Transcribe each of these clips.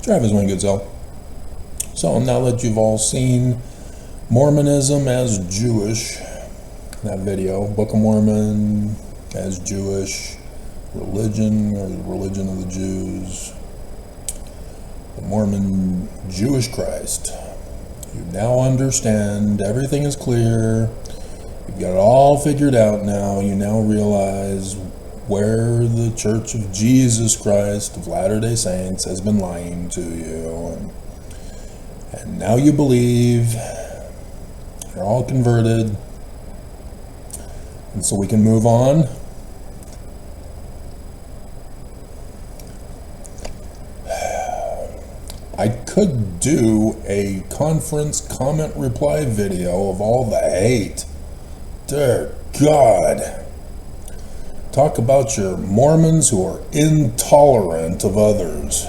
Travis went good self. So now that you've all seen Mormonism as Jewish, that video, Book of Mormon as Jewish, religion or the religion of the Jews, the Mormon Jewish Christ, you now understand, everything is clear, you've got it all figured out now, you now realize where the Church of Jesus Christ of Latter-day Saints has been lying to you, and now you believe, you're all converted, and so we can move on. I could do a conference comment reply video of all the hate. Dear God. Talk about your Mormons who are intolerant of others,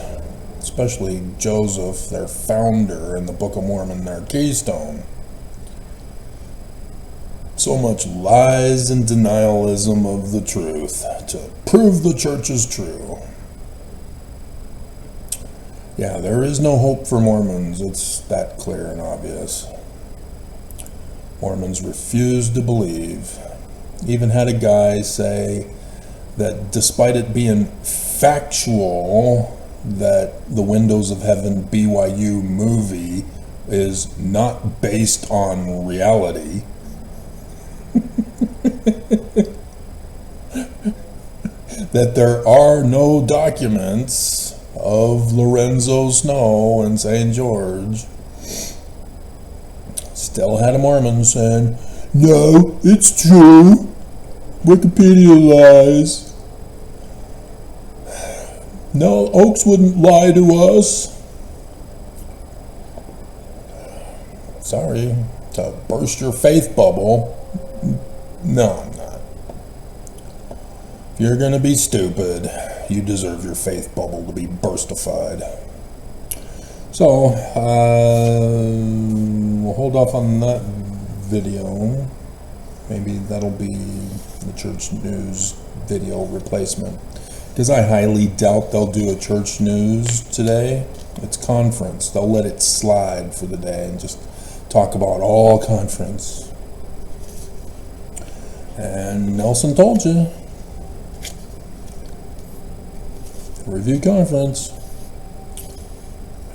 especially Joseph, their founder, in the Book of Mormon, their keystone. So much lies and denialism of the truth to prove the church is true. Yeah, there is no hope for Mormons. It's that clear and obvious. Mormons refuse to believe. Even had a guy say that despite it being factual that the Windows of Heaven BYU movie is not based on reality, that there are no documents of Lorenzo Snow and St. George, still had a Mormon saying, no, it's true, Wikipedia lies. No, Oaks wouldn't lie to us. Sorry to burst your faith bubble. No, I'm not. If you're gonna be stupid, you deserve your faith bubble to be burstified. So, we'll hold off on that video. Maybe that'll be the church news video replacement, because I highly doubt they'll do a church news today. It's conference. They'll let it slide for the day and just talk about all conference. And Nelson told you. Review conference.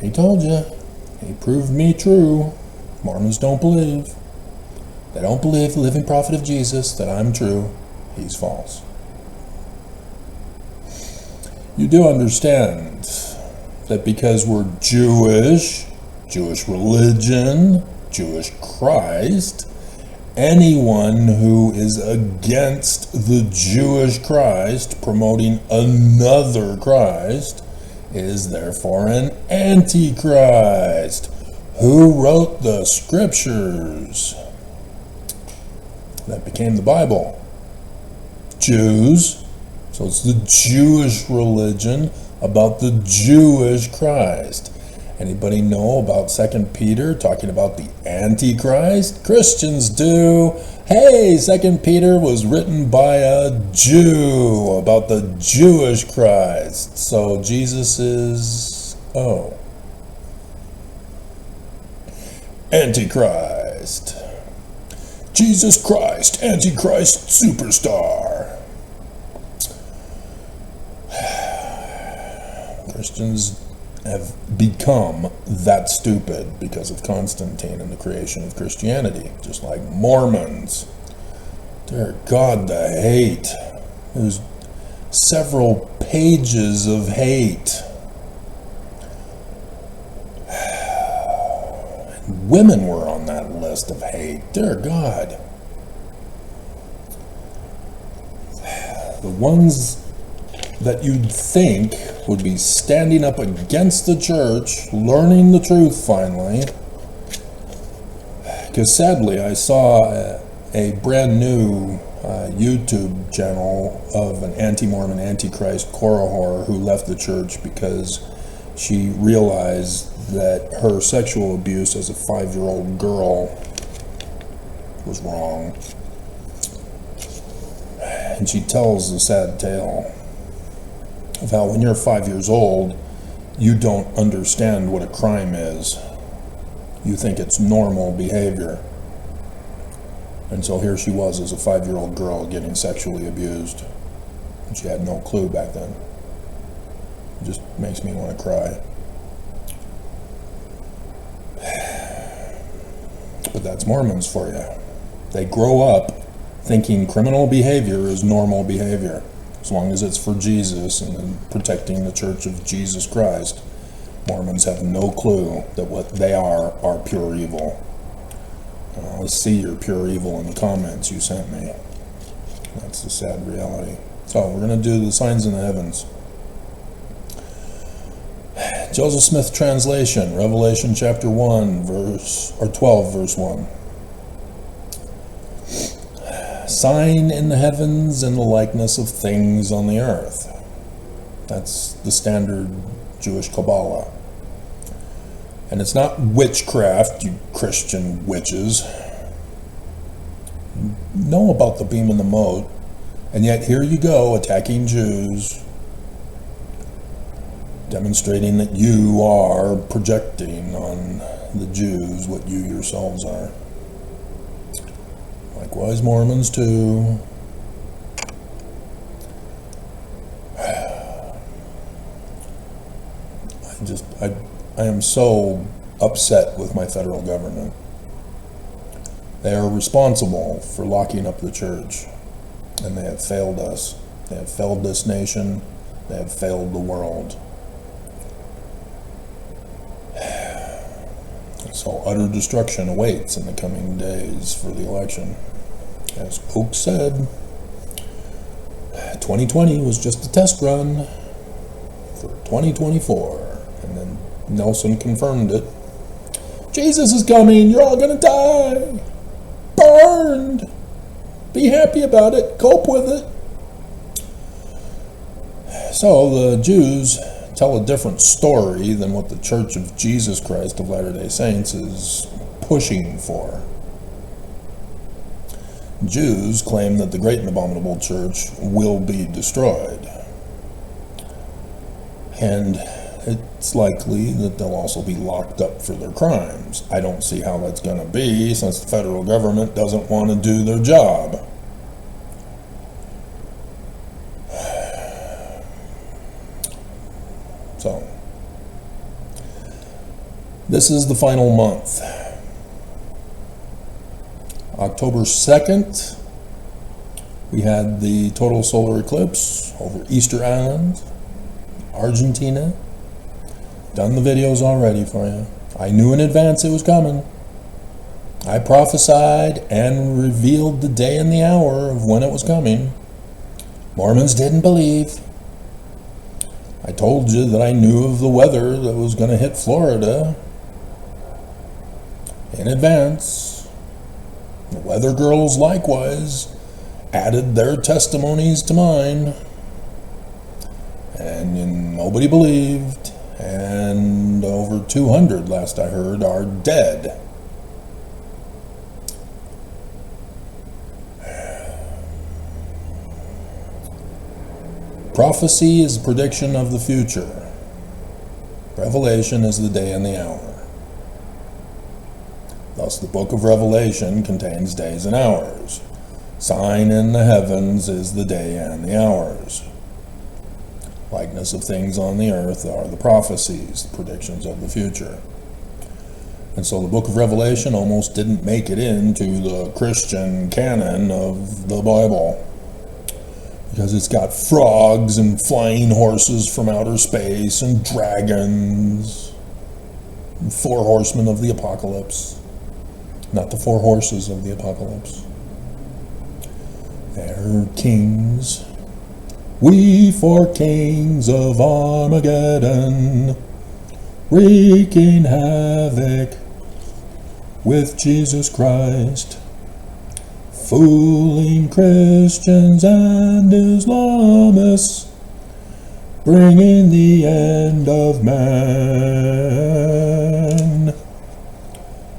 He told you. He proved me true. Mormons don't believe. They don't believe the living prophet of Jesus, that I'm true. He's false. You do understand that because we're Jewish, Jewish religion, Jewish Christ, anyone who is against the Jewish Christ, promoting another Christ, is therefore an antichrist. Who wrote the scriptures that became the Bible? Jews. So it's the Jewish religion about the Jewish Christ. Anybody know about 2 Peter talking about the Antichrist? Christians do. Hey, 2 Peter was written by a Jew about the Jewish Christ. So Jesus is, Antichrist. Jesus Christ, Antichrist superstar. Christians have become that stupid because of Constantine and the creation of Christianity, just like Mormons. Dear God, the hate. There's several pages of hate. And women were on that list of hate. Dear God. The ones that you'd think would be standing up against the church, learning the truth finally. Because sadly, I saw a brand new YouTube channel of an anti-Mormon, antichrist Korahor who left the church because she realized that her sexual abuse as a 5-year-old girl was wrong. And she tells a sad tale of how when you're 5 years old you don't understand what a crime is. You think it's normal behavior. And so here she was as a 5-year-old girl getting sexually abused. And she had no clue back then. It just makes me want to cry. But that's Mormons for you. They grow up thinking criminal behavior is normal behavior, as long as it's for Jesus and protecting the Church of Jesus Christ. Mormons have no clue that what they are pure evil. Let's see your pure evil in the comments you sent me. That's the sad reality. So we're going to do the signs in the heavens. Joseph Smith translation, Revelation chapter 12, verse 1. Sign in the heavens in the likeness of things on the earth. That's the standard Jewish Kabbalah. And it's not witchcraft, you Christian witches. You know about the beam and the mote, and yet here you go attacking Jews, demonstrating that you are projecting on the Jews what you yourselves are. Likewise, Mormons too. I am so upset with my federal government. They are responsible for locking up the church, and they have failed us. They have failed this nation. They have failed the world. So utter destruction awaits in the coming days for the election. As Oak said, 2020 was just a test run for 2024. And then Nelson confirmed it. Jesus is coming. You're all going to die. Burned. Be happy about it. Cope with it. So the Jews tell a different story than what the Church of Jesus Christ of Latter-day Saints is pushing for. Jews claim that the great and abominable church will be destroyed. And it's likely that they'll also be locked up for their crimes. I don't see how that's going to be, since the federal government doesn't want to do their job. So, this is the final month. October 2nd, we had the total solar eclipse over Easter Island, Argentina. Done the videos already for you. I knew in advance it was coming. I prophesied and revealed the day and the hour of when it was coming. Mormons didn't believe. I told you that I knew of the weather that was going to hit Florida in advance. The weather girls likewise added their testimonies to mine, and nobody believed, and over 200, last I heard, are dead. Prophecy is a prediction of the future. Revelation is the day and the hour. Thus, the book of Revelation contains days and hours. Sign in the heavens is the day and the hours. Likeness of things on the earth are the prophecies, the predictions of the future. And so the book of Revelation almost didn't make it into the Christian canon of the Bible, because it's got frogs and flying horses from outer space and dragons and 4 horsemen of the apocalypse. Not the 4 horses of the apocalypse. They're kings. We 4 kings of Armageddon, wreaking havoc with Jesus Christ, fooling Christians and Islamists, bringing the end of man.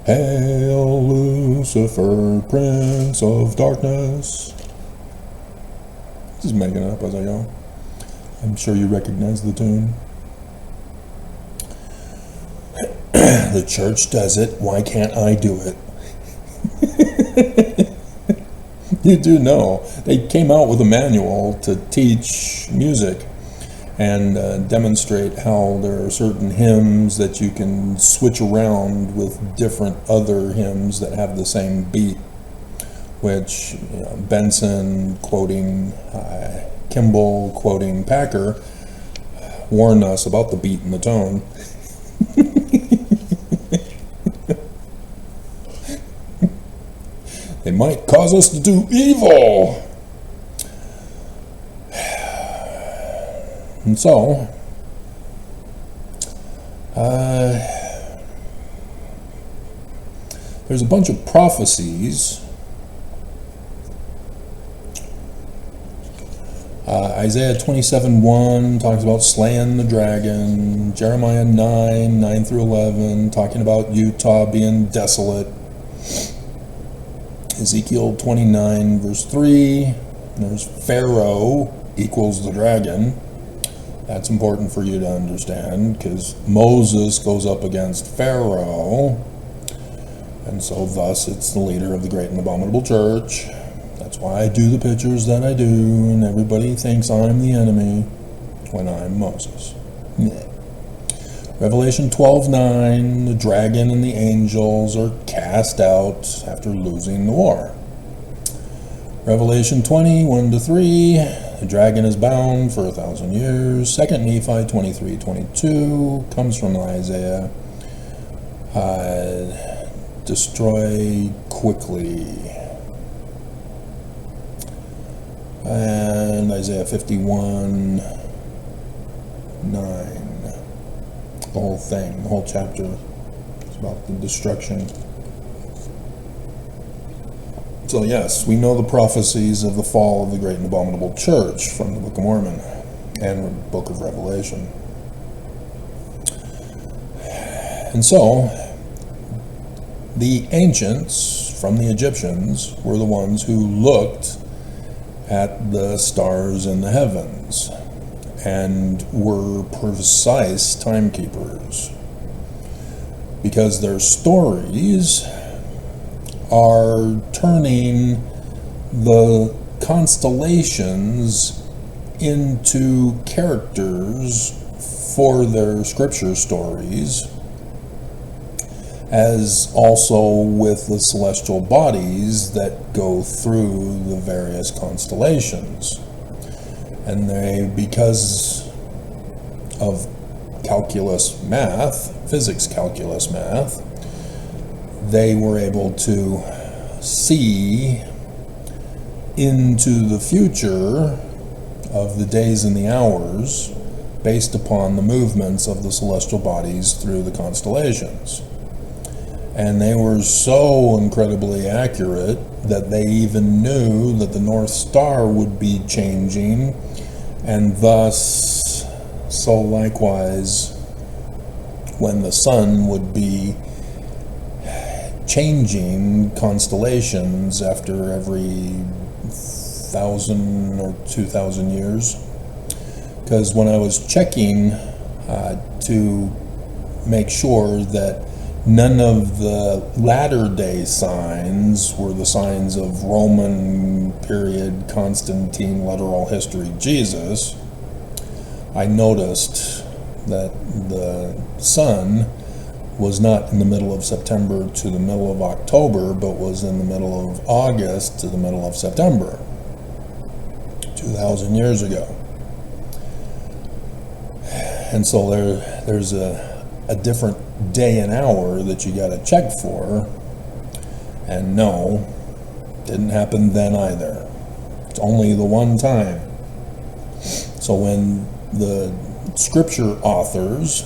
Hail Lucifer, Prince of Darkness. Just making it up as I go. I'm sure you recognize the tune. The church does it. Why can't I do it? You do know. They came out with a manual to teach music and demonstrate how there are certain hymns that you can switch around with different other hymns that have the same beat, which Benson quoting Kimball quoting Packer warned us about the beat and the tone. They might cause us to do evil. And so, there's a bunch of prophecies. Isaiah 27:1 talks about slaying the dragon. Jeremiah 9 through 11, talking about Utah being desolate. Ezekiel 29 verse 3, there's Pharaoh equals the dragon. That's important for you to understand, because Moses goes up against Pharaoh, and so thus it's the leader of the great and abominable church. That's why I do the pictures that I do, and everybody thinks I'm the enemy when I'm Moses. Yeah. Revelation 12:9, the dragon and the angels are cast out after losing the war. Revelation 20:1-3, the dragon is bound for 1,000 years. 2 Nephi 23:22 comes from Isaiah. Destroy quickly. And Isaiah 51:9. The whole thing, the whole chapter is about the destruction. So yes, we know the prophecies of the fall of the great and abominable church from the Book of Mormon and the Book of Revelation. And so, the ancients from the Egyptians were the ones who looked at the stars in the heavens and were precise timekeepers, because their stories are turning the constellations into characters for their scripture stories, as also with the celestial bodies that go through the various constellations. And they, because of calculus math, physics calculus math, they were able to see into the future of the days and the hours based upon the movements of the celestial bodies through the constellations. And they were so incredibly accurate that they even knew that the North Star would be changing, and thus, so likewise, when the sun would be changing constellations after every 1,000 or 2,000 years. Because when I was checking to make sure that none of the latter day signs were the signs of Roman period Constantine literal history Jesus, I noticed that the sun was not in the middle of September to the middle of October, but was in the middle of August to the middle of September, 2,000 years ago. And so there's a different day and hour that you got to check for, and no, didn't happen then either. It's only the one time. So when the scripture authors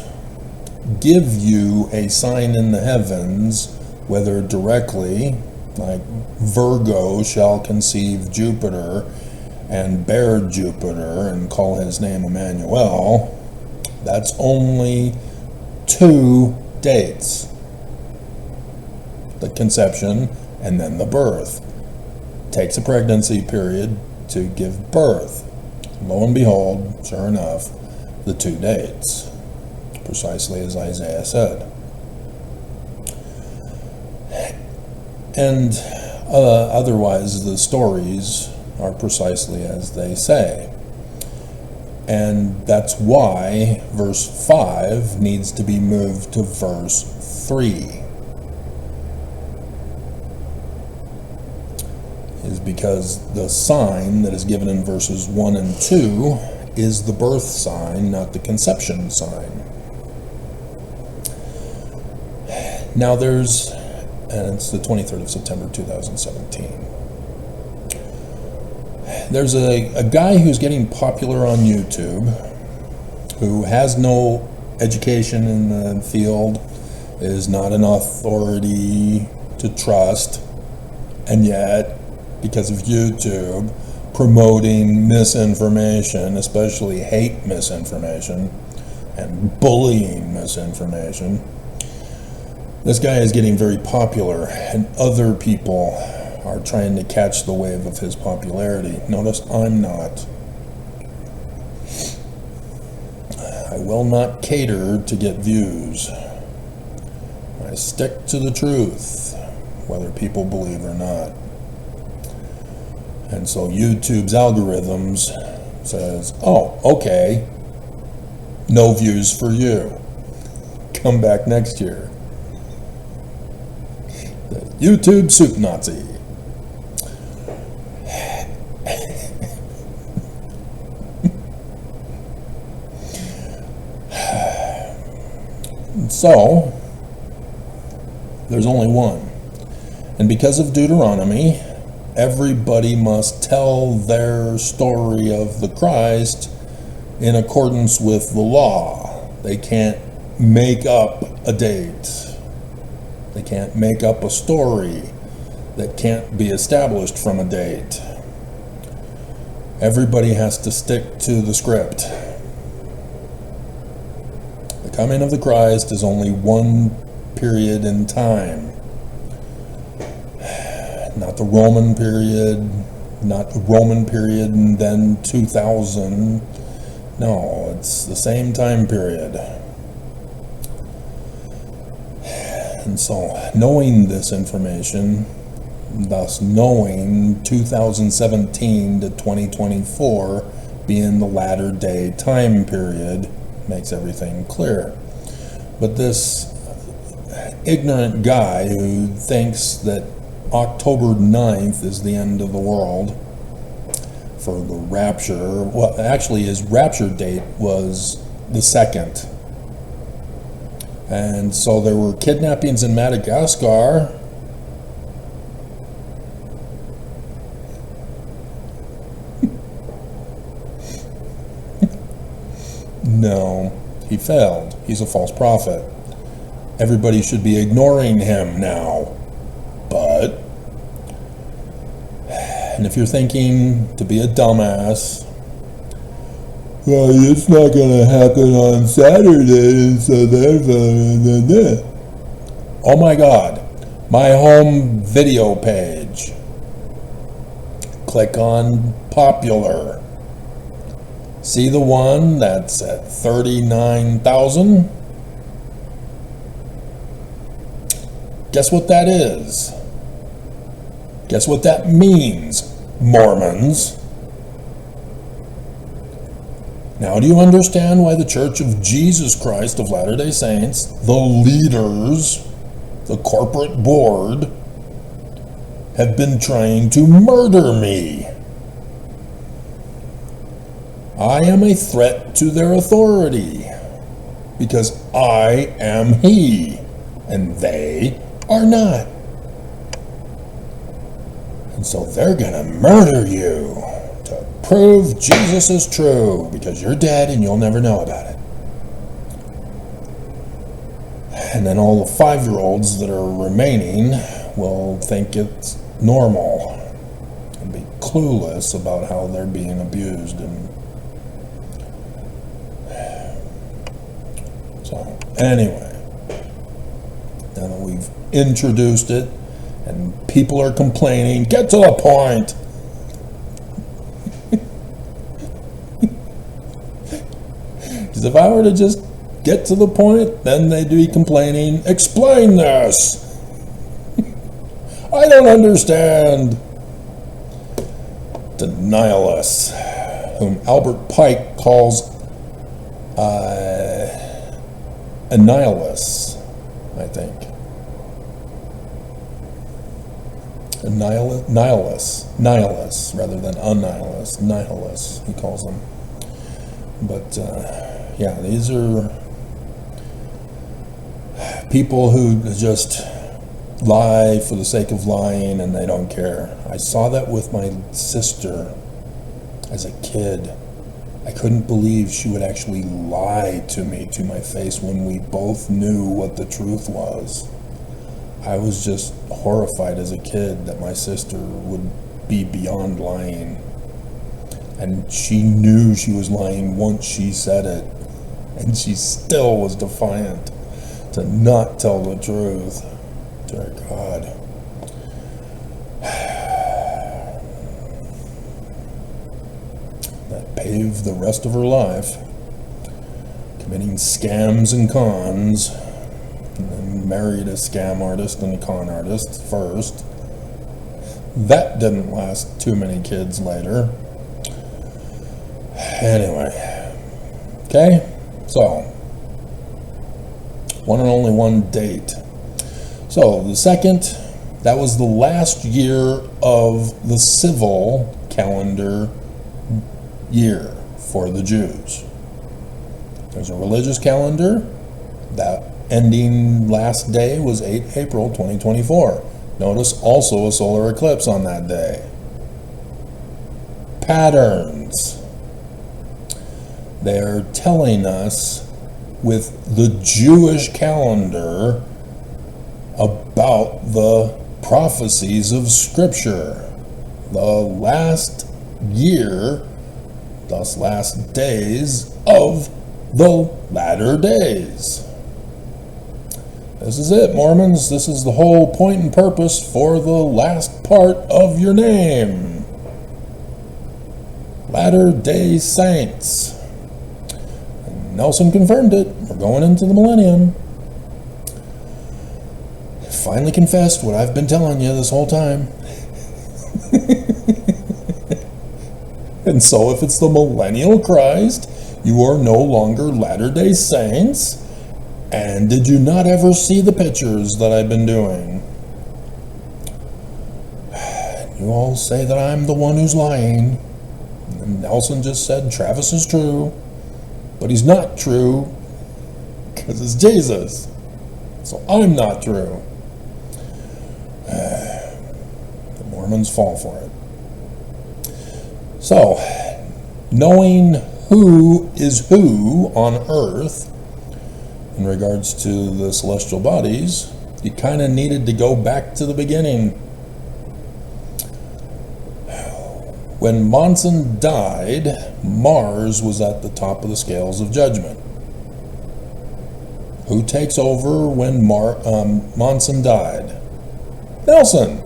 give you a sign in the heavens, whether directly, like Virgo shall conceive Jupiter and bear Jupiter and call his name Emmanuel, that's only 2 dates: the conception and then the birth. Takes a pregnancy period to give birth. Lo and behold, sure enough, the 2 dates, precisely as Isaiah said. And otherwise, the stories are precisely as they say. And that's why verse 5 needs to be moved to verse 3. Is because the sign that is given in verses 1 and 2 is the birth sign, not the conception sign. Now there's, and it's the 23rd of September 2017. There's a guy who's getting popular on YouTube who has no education in the field, is not an authority to trust, and yet, because of YouTube, promoting misinformation, especially hate misinformation and bullying misinformation. This guy is getting very popular, and other people are trying to catch the wave of his popularity. Notice I'm not. I will not cater to get views. I stick to the truth, whether people believe or not. And so YouTube's algorithms says, oh, okay, no views for you. Come back next year. The YouTube soup Nazi. So, there's only one. And because of Deuteronomy, everybody must tell their story of the Christ in accordance with the law. They can't make up a date. They can't make up a story that can't be established from a date. Everybody has to stick to the script. The coming of the Christ is only one period in time. Not the Roman period, not the Roman period and then 2000. No, it's the same time period. And so, knowing this information, thus knowing 2017 to 2024 being the latter day time period, makes everything clear. But this ignorant guy who thinks that October 9th is the end of the world for the rapture, well, actually his rapture date was the 2nd. And so there were kidnappings in Madagascar. No, he failed. He's a false prophet. Everybody should be ignoring him now. But, and if you're thinking to be a dumbass, well, it's not going to happen on Saturday, so therefore, oh my God, my home video page. Click on popular. See the one that's at 39,000? Guess what that is? Guess what that means, Mormons? Now, do you understand why the Church of Jesus Christ of Latter-day Saints, the leaders, the corporate board, have been trying to murder me? I am a threat to their authority because I am He and they are not. And so they're gonna murder you to prove Jesus is true because you're dead and you'll never know about it. And then all the 5-year-olds that are remaining will think it's normal and be clueless about how they're being abused. And so anyway, now that we've introduced it and people are complaining, get to the point. Because if I were to just get to the point, then they'd be complaining, explain this. I don't understand. Denialists, whom Albert Pike calls annihilists, I think. Nihilists rather than annihilists. Nihilists, he calls them. But yeah, these are people who just lie for the sake of lying, and they don't care. I saw that with my sister as a kid. I couldn't believe she would actually lie to me to my face when we both knew what the truth was. I was just horrified as a kid that my sister would be beyond lying. And she knew she was lying once she said it. And she still was defiant to not tell the truth. Dear God. That paved the rest of her life, committing scams and cons, and then married a scam artist and a con artist first. That didn't last too many kids later. Anyway, okay, so one and only one date. So the second, that was the last year of the civil calendar year for the Jews. There's a religious calendar. That ending last day was 8 April 2024. Notice also a solar eclipse on that day. Patterns. They're telling us with the Jewish calendar about the prophecies of Scripture. The last year, thus last days of the latter days. This is it, Mormons. This is the whole point and purpose for the last part of your name. Latter-day Saints. And Nelson confirmed it. We're going into the millennium. Finally confessed what I've been telling you this whole time. And so if it's the millennial Christ, you are no longer Latter-day Saints. And did you not ever see the pictures that I've been doing? You all say that I'm the one who's lying. And Nelson just said Travis is true. But he's not true because it's Jesus. So I'm not true. The Mormons fall for it. So, knowing who is who on earth in regards to the celestial bodies, you kind of needed to go back to the beginning. When Monson died, Mars was at the top of the scales of judgment. Who takes over when Monson died? Nelson.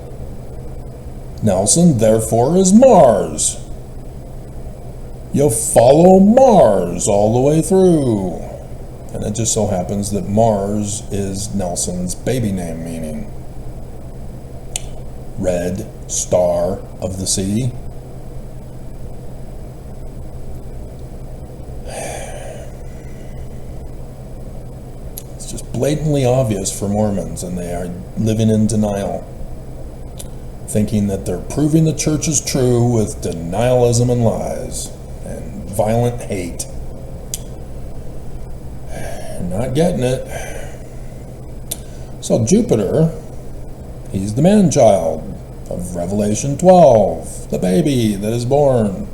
Nelson, therefore, is Mars. You follow Mars all the way through. And it just so happens that Mars is Nelson's baby name meaning. Red Star of the Sea. It's just blatantly obvious for Mormons, and they are living in denial, thinking that they're proving the church is true with denialism and lies and violent hate. Not getting it. So Jupiter, he's the man-child of Revelation 12, the baby that is born.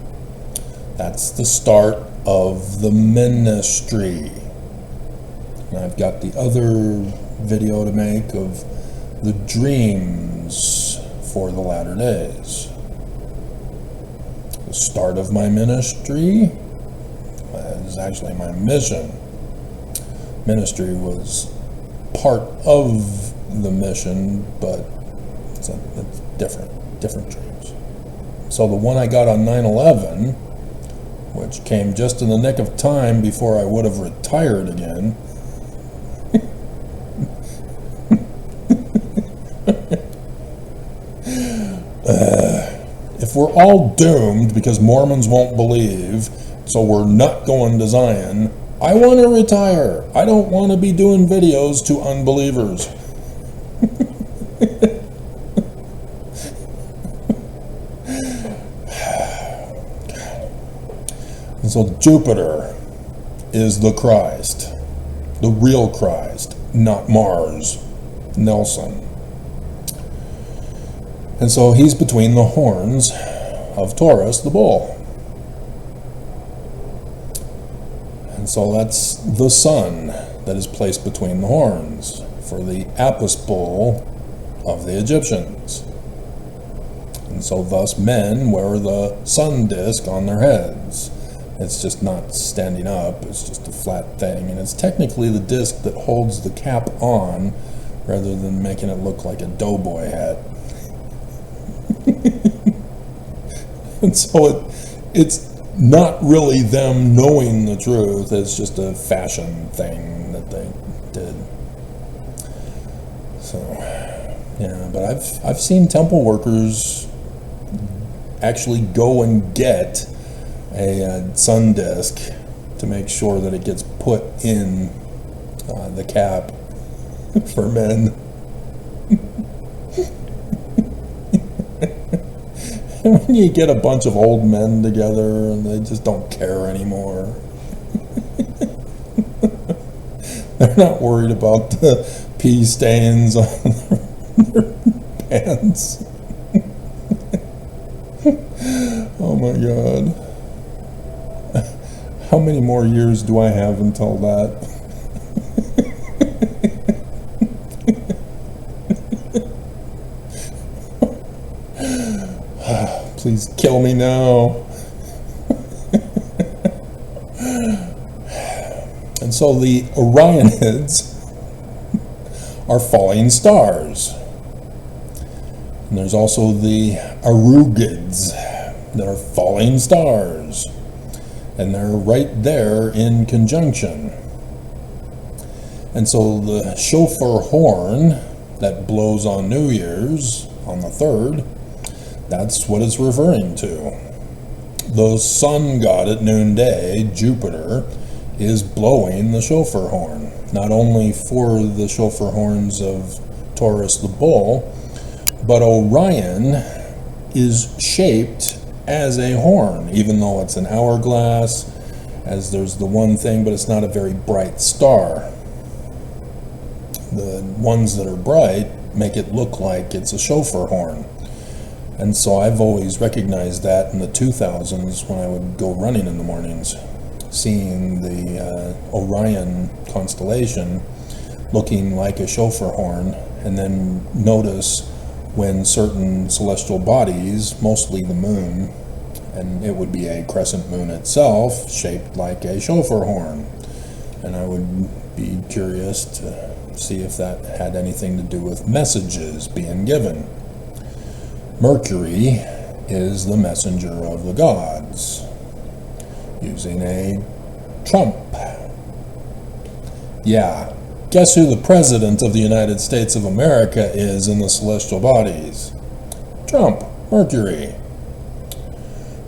That's the start of the ministry. And I've got the other video to make of the dreams for the latter days. The start of my ministry is actually my mission. Ministry was part of the mission, but it's different dreams. So the one I got on 9/11, which came just in the nick of time before I would have retired again, if we're all doomed because Mormons won't believe, so we're not going to Zion, I want to retire. I don't want to be doing videos to unbelievers. And so Jupiter is the Christ, the real Christ, not Mars, Nelson. And so he's between the horns of Taurus, the bull. And so that's the sun that is placed between the horns for the Apis bull of the Egyptians. And so thus men wear the sun disk on their heads. It's just not standing up, it's just a flat thing. And it's technically the disc that holds the cap on rather than making it look like a doughboy hat. And so it's not really them knowing the truth, it's just a fashion thing that they did. So, yeah, but I've seen temple workers actually go and get a sun disk to make sure that it gets put in the cap for men. When you get a bunch of old men together and they just don't care anymore. They're not worried about the pee stains on their pants. Oh my God. How many more years do I have until that? Please kill me now. And so the Orionids are falling stars. And there's also the Arugids that are falling stars. And they're right there in conjunction. And so the shofar horn that blows on New Year's on the 3rd, that's what it's referring to. The sun god at noonday, Jupiter, is blowing the shofar horn. Not only for the shofar horns of Taurus the bull, but Orion is shaped as a horn, even though it's an hourglass, as there's the one thing, but it's not a very bright star. The ones that are bright make it look like it's a shofar horn. And so I've always recognized that in the 2000s when I would go running in the mornings, seeing the Orion constellation looking like a shofar horn, and then notice when certain celestial bodies, mostly the moon, and it would be a crescent moon itself, shaped like a shofar horn. And I would be curious to see if that had anything to do with messages being given. Mercury is the messenger of the gods, using a trump. Yeah, guess who the president of the United States of America is in the celestial bodies? Trump, Mercury.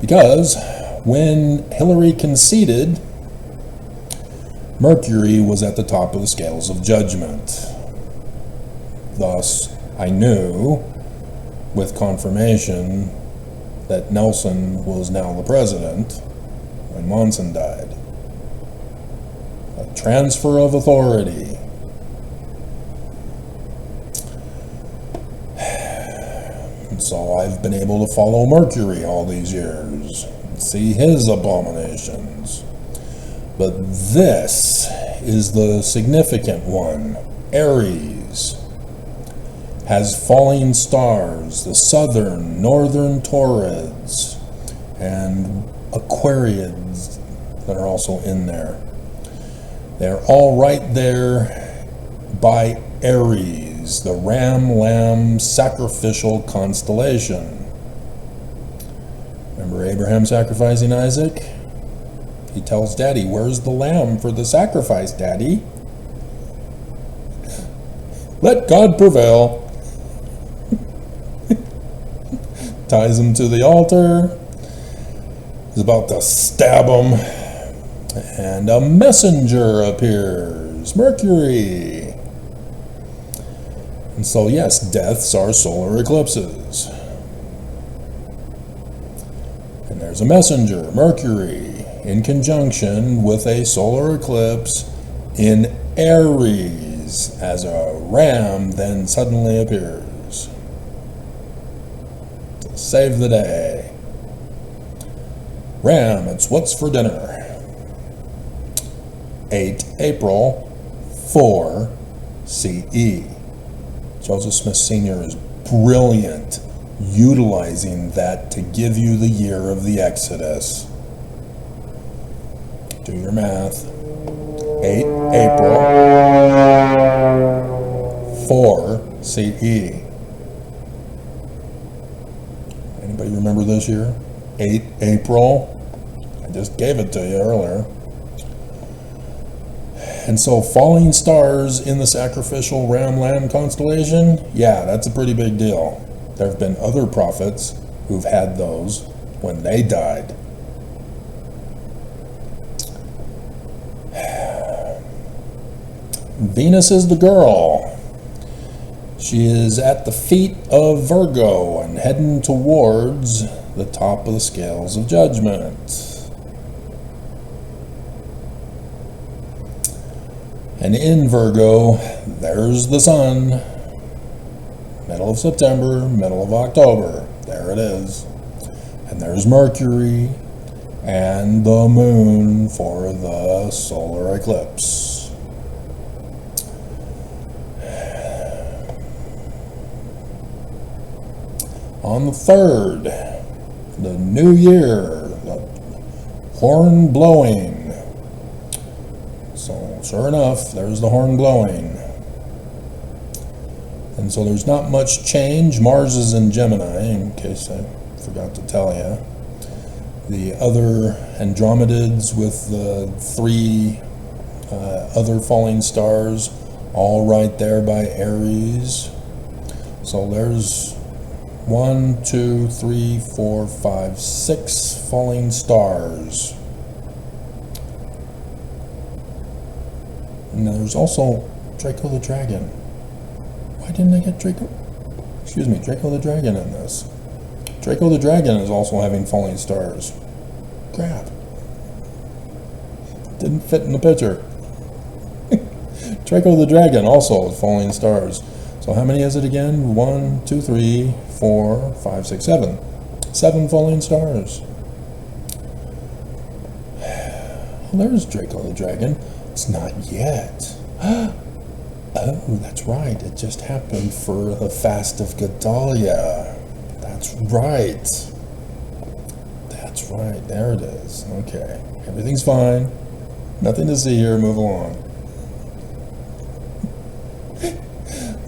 Because when Hillary conceded, Mercury was at the top of the scales of judgment. Thus, I knew with confirmation that Nelson was now the president when Monson died. A transfer of authority. And so I've been able to follow Mercury all these years, see his abominations. But this is the significant one. Aries has falling stars, the southern, northern Taurids, and Aquariids that are also in there. They're all right there by Aries, the ram-lamb sacrificial constellation. Remember Abraham sacrificing Isaac? He tells Daddy, "Where's the lamb for the sacrifice, Daddy?" Let God prevail. ties him to the altar. He's about to stab him. And a messenger appears, Mercury. And so, yes, deaths are solar eclipses. And there's a messenger, Mercury, in conjunction with a solar eclipse in Aries, as a ram then suddenly appears to save the day. Ram, it's what's for dinner. 8 April 4 CE. Joseph Smith Sr. is brilliant, utilizing that to give you the year of the Exodus. Do your math. 8 April 4 CE. Anybody remember this year? 8 April. I just gave it to you earlier. And so falling stars in the sacrificial ram-lamb constellation, yeah, that's a pretty big deal. There have been other prophets who've had those when they died. Venus is the girl. She is at the feet of Virgo and heading towards the top of the scales of judgment. And in Virgo, there's the sun. Middle of September, middle of October. There it is. And there's Mercury and the moon for the solar eclipse. On the 3rd, the new year, the horn blowing. So, sure enough, there's the horn blowing. And so there's not much change. Mars is in Gemini, in case I forgot to tell you. The other Andromedids with the 3 other falling stars, all right there by Aries. So there's 1, 2, 3, 4, 5, 6 falling stars. And there's also Draco the Dragon. Why didn't I get Draco the Dragon in this? Draco the Dragon is also having falling stars. Crap. Didn't fit in the picture. Draco the Dragon also with falling stars. So how many is it again? 1, 2, 3, 4, 5, 6, 7. 7 falling stars. Well, there's Draco the Dragon. It's not yet. Oh, that's right. It just happened for the Fast of Gedalia. That's right. That's right. There it is. Okay. Everything's fine. Nothing to see here. Move along.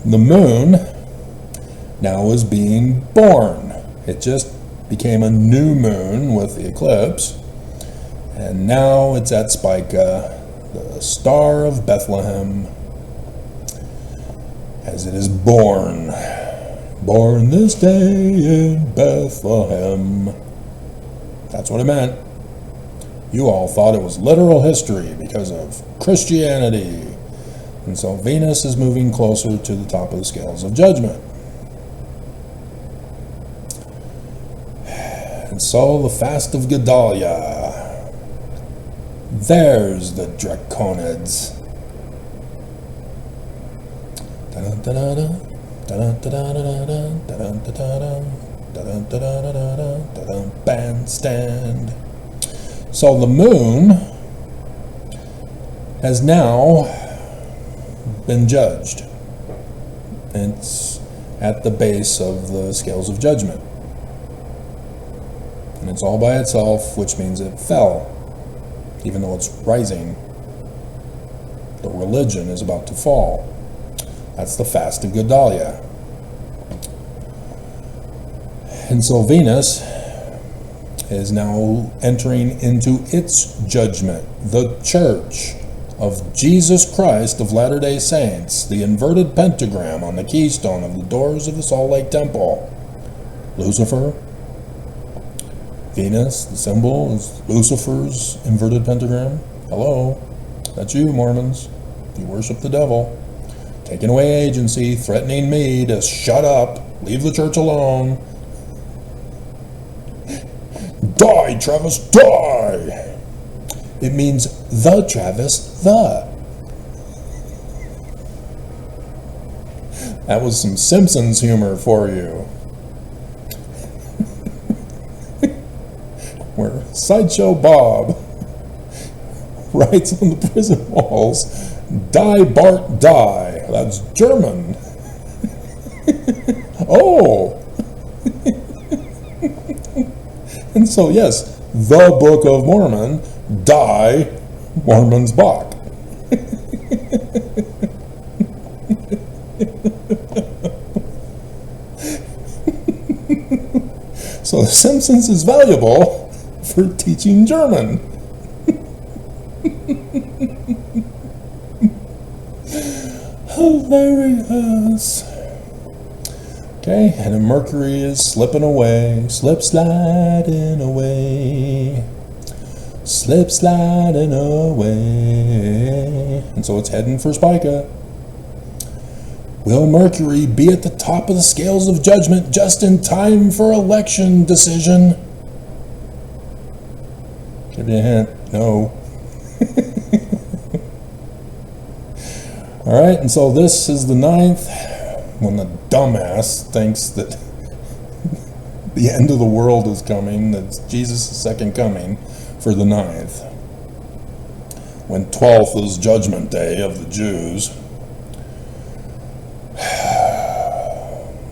The moon now is being born. It just became a new moon with the eclipse. And now it's at Spica, the star of Bethlehem, as it is born. Born this day in Bethlehem. That's what it meant. You all thought it was literal history because of Christianity. And so Venus is moving closer to the top of the scales of judgment. And so the Fast of Gedalia. There's the Draconids. Bandstand. So the moon has now been judged. It's at the base of the scales of judgment. And it's all by itself, which means it fell. Even though it's rising, the religion is about to fall. That's the Fast of Gedalia. And so Venus is now entering into its judgment. The Church of Jesus Christ of Latter-day Saints, the inverted pentagram on the keystone of the doors of the Salt Lake Temple. Lucifer, Venus, the symbol, is Lucifer's inverted pentagram. Hello, that's you, Mormons. You worship the devil. Taking away agency, threatening me to shut up, leave the church alone. Die, Travis, die! It means the Travis, the. That was some Simpsons humor for you. Where Sideshow Bob writes on the prison walls, "Die, Bart, die." That's German. Oh! And so, yes, the Book of Mormon, die, Mormon's Bach. So The Simpsons is valuable for teaching German. Hilarious. Okay, and then Mercury is slipping away, sliding away, sliding away. And so it's heading for Spica. Will Mercury be at the top of the scales of judgment just in time for election decision? Give you a hint, no. All right, and so this is the 9th, when the dumbass thinks that the end of the world is coming, that Jesus' second coming for the 9th. When 12th is Judgment Day of the Jews.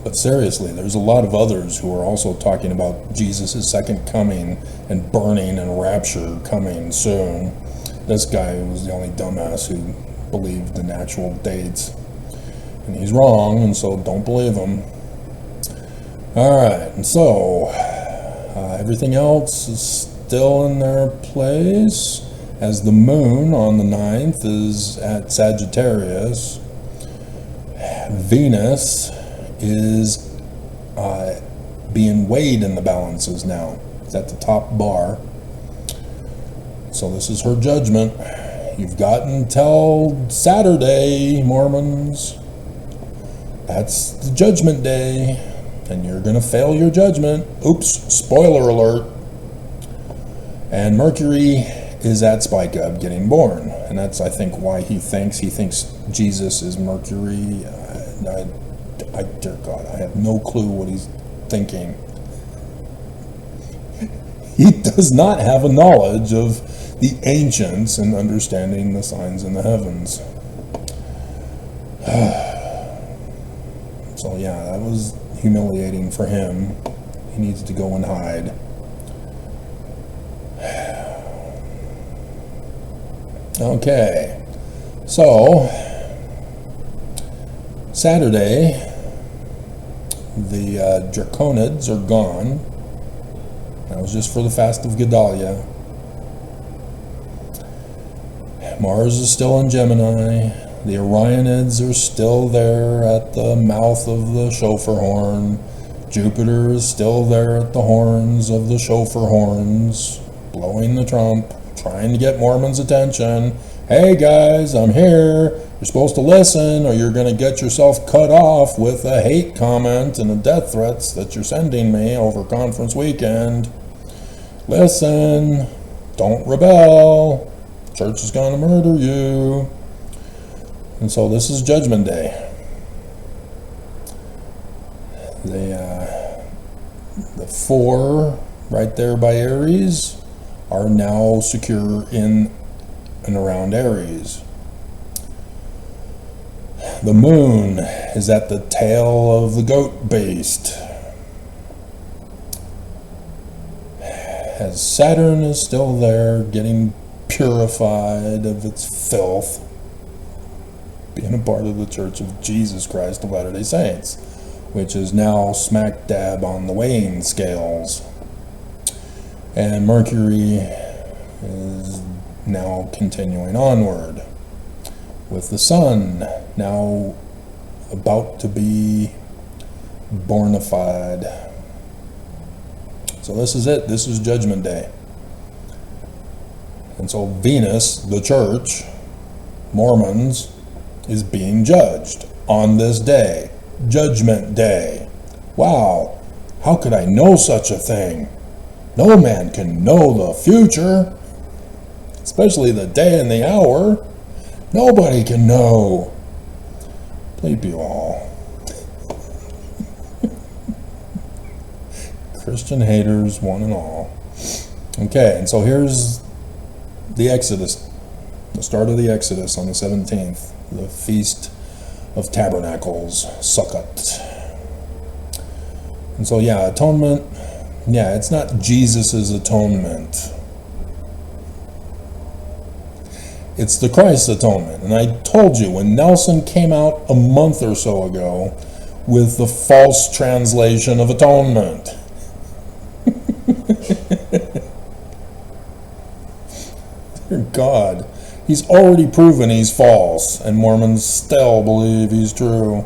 But seriously, there's a lot of others who are also talking about Jesus' second coming and burning and rapture coming soon. This guy was the only dumbass who believed in actual dates. And he's wrong, and so don't believe him. Alright, and so everything else is still in their place, as the moon on the 9th is at Sagittarius. Venus is being weighed in the balances now. It's at the top bar. So this is her judgment. You've got until Saturday, Mormons. That's the judgment day, and you're going to fail your judgment. Oops, spoiler alert. And Mercury is at Spica, getting born. And that's, I think, why he thinks Jesus is Mercury. Dear God, I have no clue what he's thinking. He does not have a knowledge of the ancients and understanding the signs in the heavens. So yeah, that was humiliating for him. He needs to go and hide. Okay, so Saturday, the Draconids are gone. That was just for the Fast of Gedalia. Mars is still in Gemini. The Orionids are still there at the mouth of the shofar horn. Jupiter is still there at the horns of the shofar horns, blowing the trump, trying to get Mormons' attention. Hey guys, I'm here. You're supposed to listen, or you're going to get yourself cut off with a hate comment and the death threats that you're sending me over conference weekend. Listen. Don't rebel. Church is going to murder you. And so this is Judgment Day. The 4 right there by Aries are now secure in and around Aries. The moon is at the tail of the goat beast, as Saturn is still there, getting purified of its filth, being a part of the Church of Jesus Christ of Latter-day Saints, which is now smack dab on the weighing scales. And Mercury is now continuing onward, with the sun now about to be bornified. So this is it. This is Judgment Day. And so Venus, the church, Mormons, is being judged on this day. Judgment Day. Wow, how could I know such a thing? No man can know the future, especially the day and the hour. Nobody can know. Bleep you all. Christian haters, one and all. Okay, and so here's the Exodus, the start of the Exodus on the 17th, the Feast of Tabernacles, Sukkot. And so, yeah, atonement, yeah, it's not Jesus's atonement. It's the Christ atonement. And I told you, when Nelson came out a month or so ago with the false translation of atonement. Dear God, he's already proven he's false, and Mormons still believe he's true.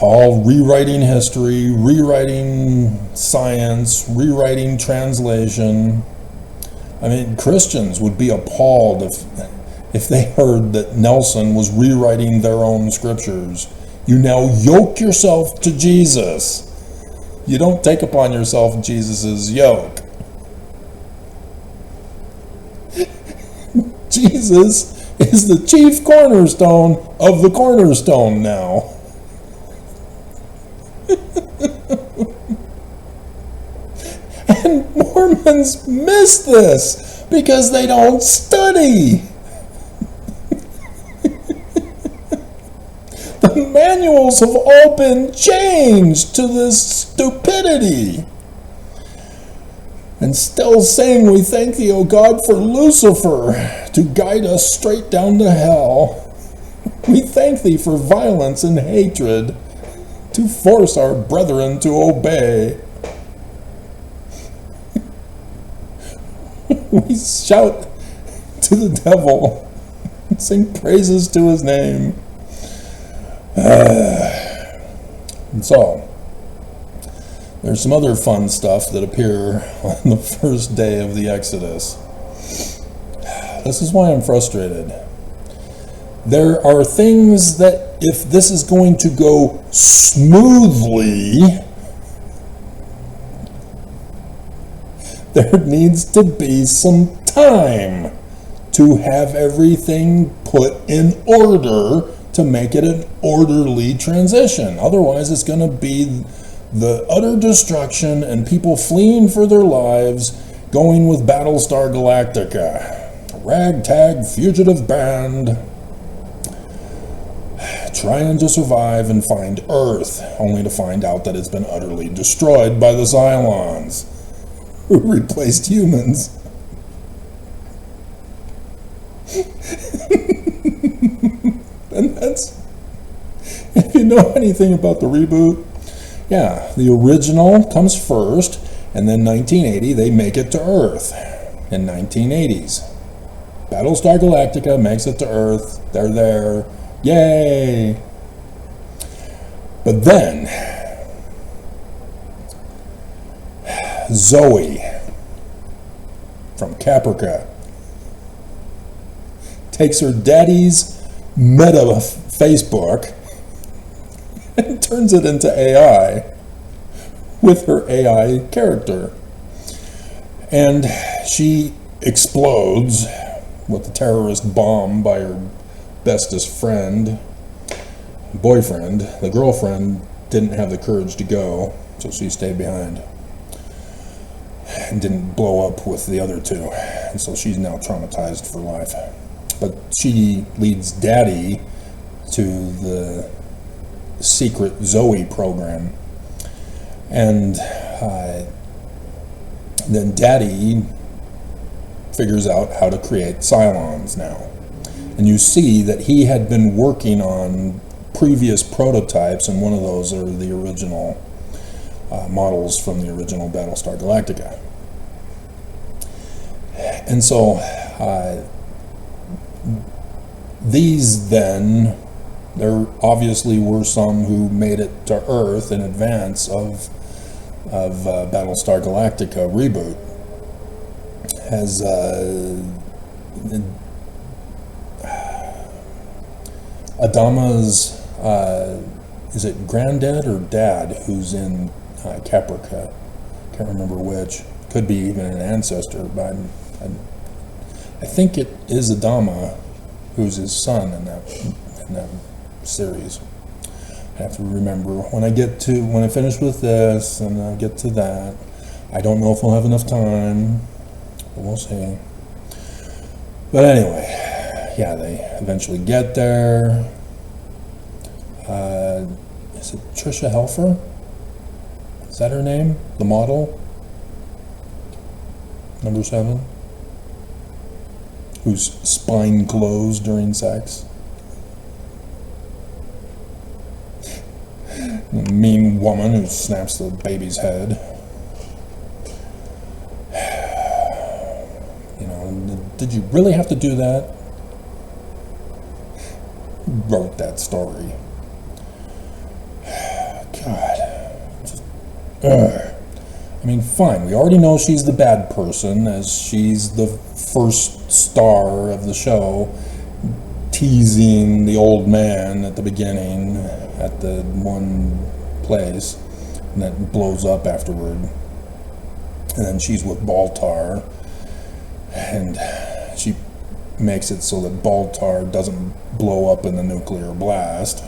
All rewriting history, rewriting science, rewriting translation. I mean, Christians would be appalled if they heard that Nelson was rewriting their own scriptures. You now yoke yourself to Jesus. You don't take upon yourself Jesus's yoke. Jesus is the chief cornerstone of the cornerstone now. And Mormons miss this because they don't study. The manuals have all been changed to this stupidity. And still saying, we thank thee, O God, for Lucifer to guide us straight down to hell. We thank thee for violence and hatred to force our brethren to obey. We shout to the devil and sing praises to his name. And so, there's some other fun stuff that appear on the first day of the Exodus. This is why I'm frustrated. There are things that, if this is going to go smoothly, there needs to be some time to have everything put in order to make it an orderly transition. Otherwise, it's going to be the utter destruction and people fleeing for their lives, going with Battlestar Galactica. A ragtag fugitive band trying to survive and find Earth, only to find out that it's been utterly destroyed by the Cylons, who replaced humans. And that's, if you know anything about the reboot, yeah, the original comes first, and then 1980, they make it to Earth in 1980s. Battlestar Galactica makes it to Earth, they're there, yay! But then, Zoe from Caprica takes her daddy's meta Facebook and turns it into AI with her AI character. And she explodes with a terrorist bomb by her bestest friend, boyfriend. The girlfriend didn't have the courage to go, so she stayed behind and didn't blow up with the other two. And so she's now traumatized for life. But she leads Daddy to the secret Zoe program. And then Daddy figures out how to create Cylons now. And you see that he had been working on previous prototypes, and one of those are the original models from the original Battlestar Galactica. And so these then, there obviously were some who made it to Earth in advance of of Battlestar Galactica reboot has Adama's, is it granddad or dad who's in Caprica? Can't remember which. Could be even an ancestor, but I think it is Adama who's his son in that series. I have to remember when I finish with this and I get to that. I don't know if we'll have enough time, but we'll see. But anyway, yeah, they eventually get there. Is it Trisha Helfer? Is that her name? The model? Number 7? Whose spine glows during sex? The mean woman who snaps the baby's head. You know, did you really have to do that? Who wrote that story? God. I mean, fine, we already know she's the bad person, as she's the first star of the show, teasing the old man at the beginning at the one place, and that blows up afterward. And then she's with Baltar, and she makes it so that Baltar doesn't blow up in the nuclear blast.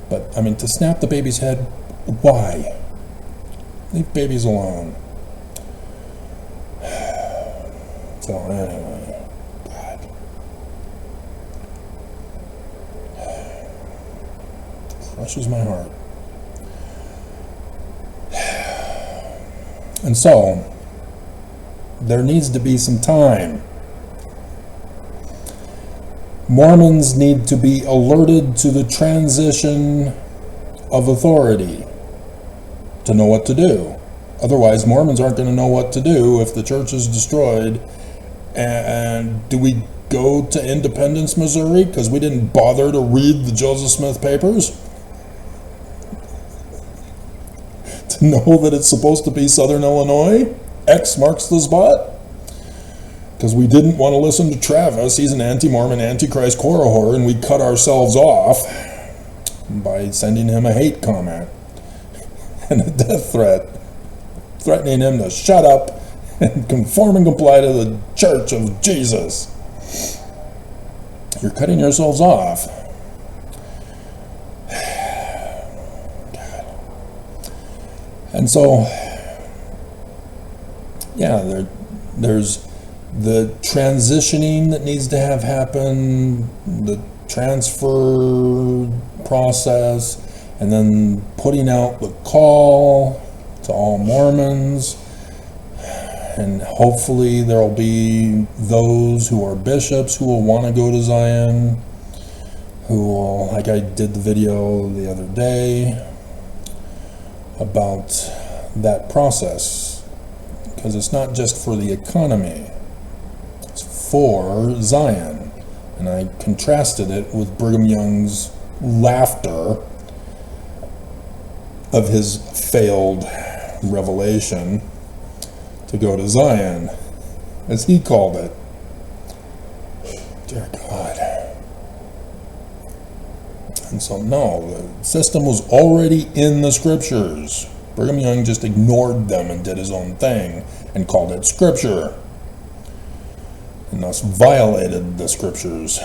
But, I mean, to snap the baby's head, why? Leave babies alone. So, anyway, God. Crushes my heart. And so, there needs to be some time. Mormons need to be alerted to the transition of authority to know what to do. Otherwise, Mormons aren't going to know what to do if the church is destroyed. And do we go to Independence, Missouri, because we didn't bother to read the Joseph Smith papers? To know that it's supposed to be Southern Illinois? X marks the spot? Because we didn't want to listen to Travis. He's an anti-Mormon, antichrist whore, and we cut ourselves off by sending him a hate comment and a death threat, threatening him to shut up and conform and comply to the Church of Jesus. You're cutting yourselves off. God. And so, yeah, there's the transitioning that needs to have happen, the transfer process, and then putting out the call to all Mormons. And hopefully there'll be those who are bishops who will want to go to Zion, who will, like I did the video the other day about that process, because it's not just for the economy. For Zion, and I contrasted it with Brigham Young's laughter of his failed revelation to go to Zion, as he called it. Dear God. And so, no, the system was already in the scriptures. Brigham Young just ignored them and did his own thing and called it scripture, and thus violated the scriptures.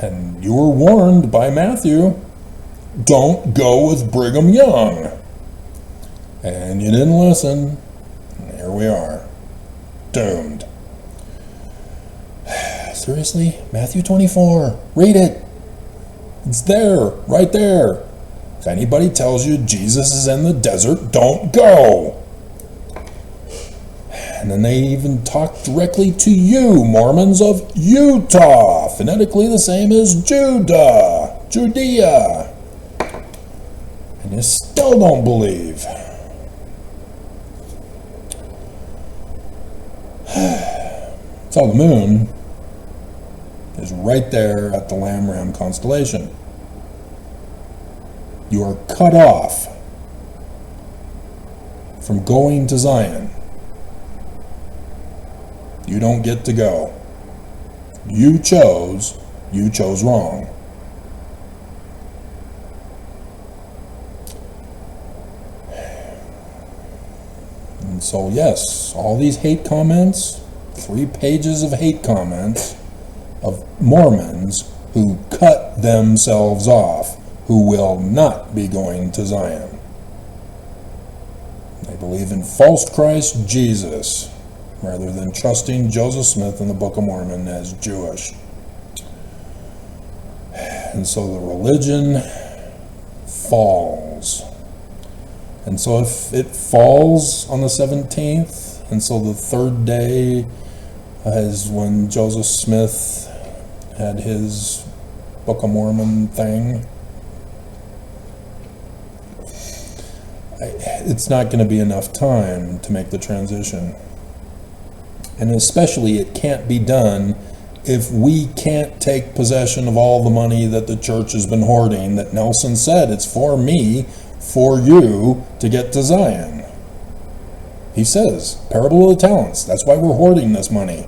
And you were warned by Matthew, don't go with Brigham Young. And you didn't listen. And here we are, doomed. Seriously? Matthew 24, read it. It's there, right there. If anybody tells you Jesus is in the desert, don't go. And then they even talk directly to you, Mormons of Utah, phonetically the same as Judah, Judea. And you still don't believe. So the moon is right there at the Lamb-Ram constellation. You are cut off from going to Zion. You don't get to go. You chose wrong. And so yes, all these hate comments, 3 pages of hate comments of Mormons who cut themselves off, who will not be going to Zion. They believe in false Christ Jesus, rather than trusting Joseph Smith in the Book of Mormon as Jewish. And so the religion falls. And so if it falls on the 17th, and so the 3rd day is when Joseph Smith had his Book of Mormon thing, it's not going to be enough time to make the transition. And especially it can't be done if we can't take possession of all the money that the church has been hoarding, that Nelson said it's for me, for you, to get to Zion. He says, parable of the talents, that's why we're hoarding this money.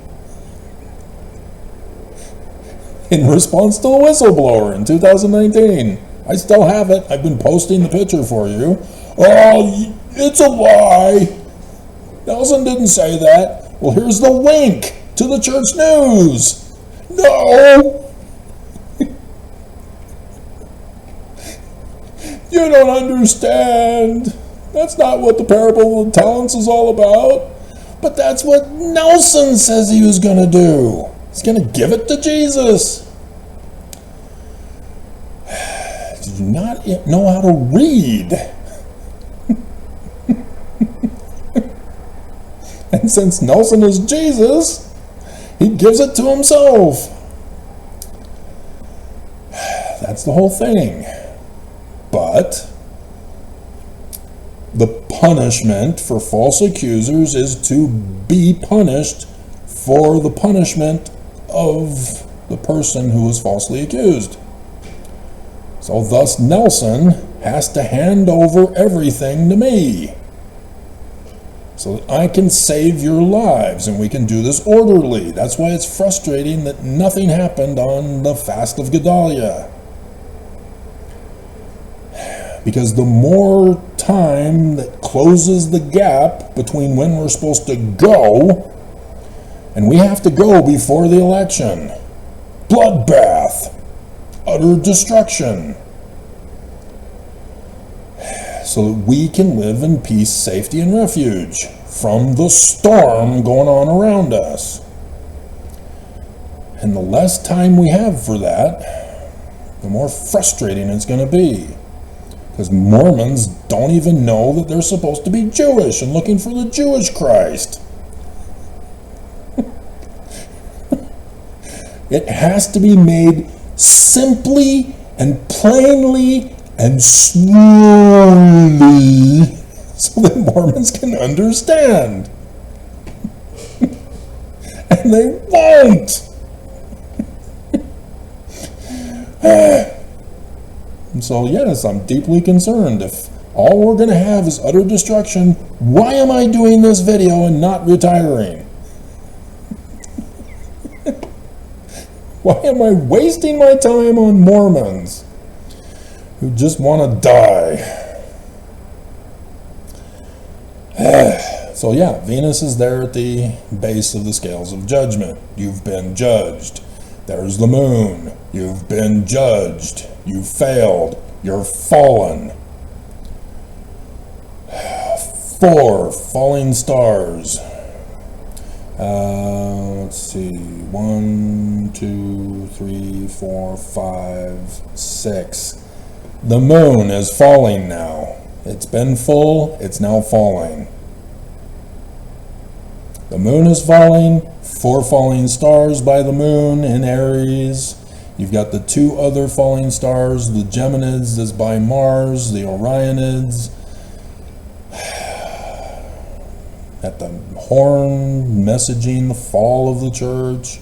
In response to the whistleblower in 2019. I still have it. I've been posting the picture for you. Oh, it's a lie. Nelson didn't say that. Well, here's the link to the church news. No! You don't understand. That's not what the parable of the talents is all about. But that's what Nelson says he was going to do. He's going to give it to Jesus. Did you not know how to read? And since Nelson is Jesus, he gives it to himself. That's the whole thing. But the punishment for false accusers is to be punished for the punishment of the person who was falsely accused. So thus Nelson has to hand over everything to me, so that I can save your lives and we can do this orderly. That's why it's frustrating that nothing happened on the Fast of Gedalia. Because the more time that closes the gap between when we're supposed to go, and we have to go before the election. Bloodbath. Utter destruction. So that we can live in peace, safety, and refuge from the storm going on around us. And the less time we have for that, the more frustrating it's going to be. Because Mormons don't even know that they're supposed to be Jewish and looking for the Jewish Christ. It has to be made simply and plainly and slowly so that Mormons can understand. And they won't. And so yes, I'm deeply concerned. If all we're going to have is utter destruction, why am I doing this video and not retiring? Why am I wasting my time on Mormons who just want to die? So yeah, Venus is there at the base of the scales of judgment. You've been judged. There's the moon. You've been judged. You failed. You're fallen. 4 falling stars. Let's see. 1, 2, 3, 4, 5, 6. The moon is falling now. It's been full. It's now falling. The moon is falling. 4 falling stars by the moon in Aries. You've got the 2 other falling stars, the Geminids is by Mars, the Orionids. At the horn, messaging the fall of the church.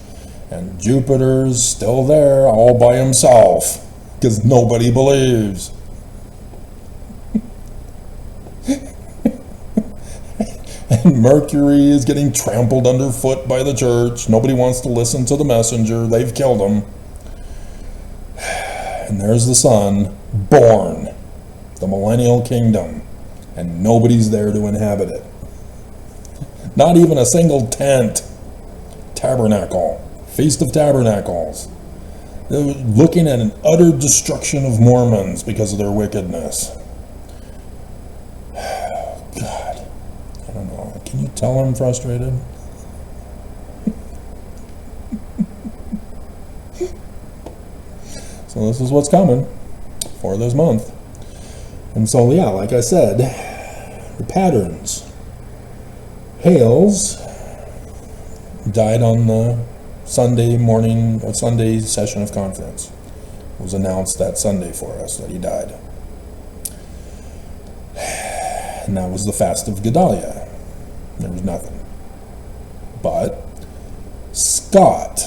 And Jupiter's still there, all by himself, because nobody believes. Mercury is getting trampled underfoot by the church. Nobody wants to listen to the messenger. They've killed him. And there's the sun, born, the millennial kingdom, and nobody's there to inhabit it. Not even a single tent. Tabernacle, Feast of Tabernacles. They're looking at an utter destruction of Mormons because of their wickedness. God, I don't know. Can you tell I'm frustrated? So this is what's coming for this month. And so, yeah, like I said, the patterns. Hales died on the Sunday morning, or Sunday session of conference. It was announced that Sunday for us that he died. And that was the fast of Gedaliah. There was nothing. But Scott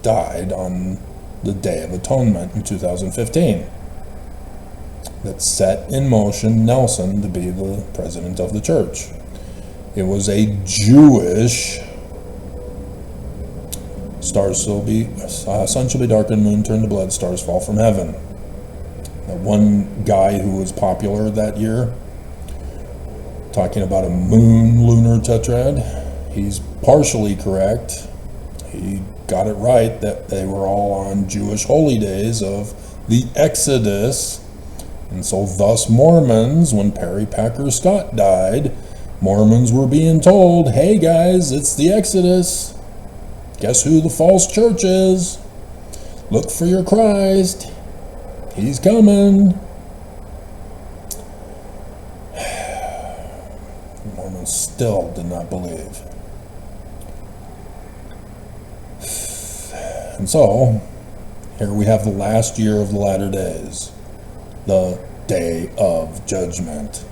died on the Day of Atonement in 2015. That set in motion Nelson to be the president of the church. It was a Jewish stars shall be, sun shall be darkened, moon turned to blood, stars fall from heaven. That one guy who was popular that year, talking about a moon lunar tetrad, he's partially correct. He got it right that they were all on Jewish holy days of the Exodus. And so thus Mormons, when Perry Packer Scott died, Mormons were being told, hey guys, it's the Exodus. Guess who the false church is? Look for your Christ. He's coming. Mormons still did not believe. And so, here we have the last year of the latter days. The Day of Judgment,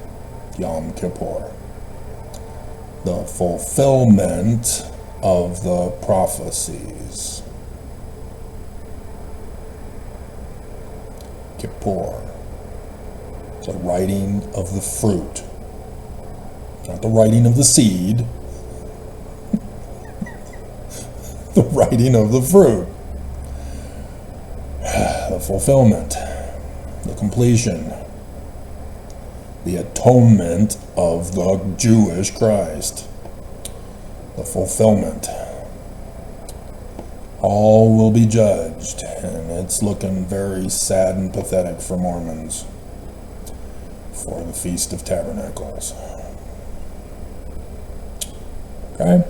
Yom Kippur. The fulfillment of the prophecies. Kippur. The writing of the fruit. Not the writing of the seed. The writing of the fruit. The fulfillment. The completion. The atonement of the Jewish Christ. The fulfillment. All will be judged, and it's looking very sad and pathetic for Mormons for the Feast of Tabernacles. Okay?